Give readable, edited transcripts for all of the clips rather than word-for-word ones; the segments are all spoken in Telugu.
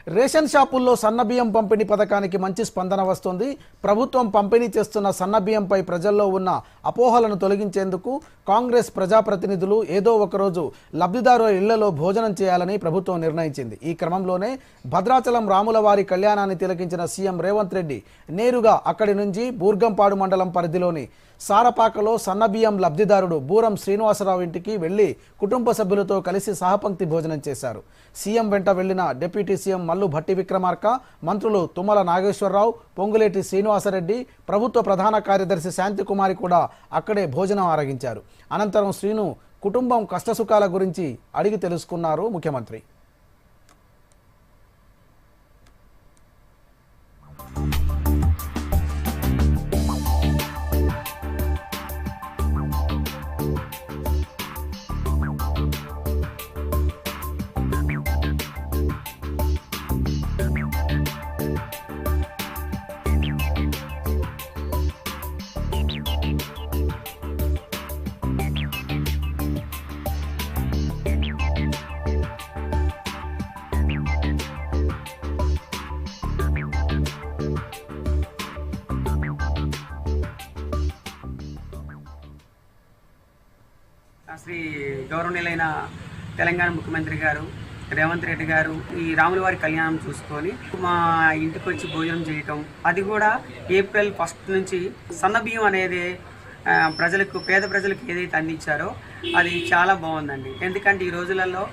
రేషన్ షాపుల్లో సన్నబియ్యం పంపిణీ పథకానికి మంచి స్పందన వస్తుంది. ప్రభుత్వం పంపిణీ చేస్తున్న సన్నబియ్యంపై ప్రజల్లో ఉన్న అపోహలను తొలగించేందుకు కాంగ్రెస్ ప్రజాప్రతినిధులు ఏదో ఒకరోజు లబ్ధిదారుల ఇళ్లలో భోజనం చేయాలని ప్రభుత్వం నిర్ణయించింది. ఈ క్రమంలోనే భద్రాచలం రాములవారి కళ్యాణాన్ని తిలకించిన సీఎం రేవంత్ రెడ్డి నేరుగా అక్కడి నుంచి బూర్గంపాడు మండలం పరిధిలోని సారపాకలో సన్నబియ్యం లబ్ధిదారుడు బూరం శ్రీనివాసరావు ఇంటికి వెళ్లి కుటుంబ సభ్యులతో కలిసి సహపంక్తి భోజనం చేశారు. సీఎం వెంట వెళ్లిన డిప్యూటీ సీఎం మల్లు భట్టి విక్రమార్క, మంత్రులు తుమ్మల నాగేశ్వరరావు, పొంగులేటి శ్రీనివాసరెడ్డి, ప్రభుత్వ ప్రధాన కార్యదర్శి శాంతికుమారి కూడా అక్కడే భోజనం ఆరగించారు. అనంతరం శ్రీను కుటుంబం కష్టసుఖాల గురించి అడిగి తెలుసుకున్నారు ముఖ్యమంత్రి. శ్రీ గౌరవనీయులైన తెలంగాణ ముఖ్యమంత్రి గారు రేవంత్ రెడ్డి గారు ఈ రాములవారి కళ్యాణం చూసుకొని మా ఇంటికి వచ్చి భోజనం చేయటం, అది కూడా ఏప్రిల్ 1 నుంచి సన్నబియ్యం అనేది ప్రజలకు, పేద ప్రజలకు ఏదైతే అందించారో అది చాలా బాగుందండి. ఎందుకంటే ఈ రోజులలో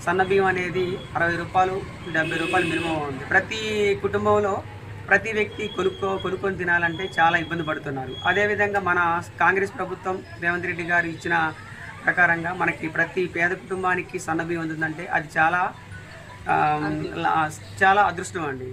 సన్నబియ్యం అనేది 60 రూపాయలు 70 రూపాయలు మినిమం ఉంది. ప్రతి కుటుంబంలో ప్రతి వ్యక్తి కొనుక్కొని తినాలంటే చాలా ఇబ్బంది పడుతున్నారు. అదేవిధంగా మన కాంగ్రెస్ ప్రభుత్వం రేవంత్ రెడ్డి గారు ఇచ్చిన ప్రకారంగా మనకి ప్రతి పేద కుటుంబానికి సన్నబియ్యం ఉందంటే అది చాలా అదృష్టం అండి.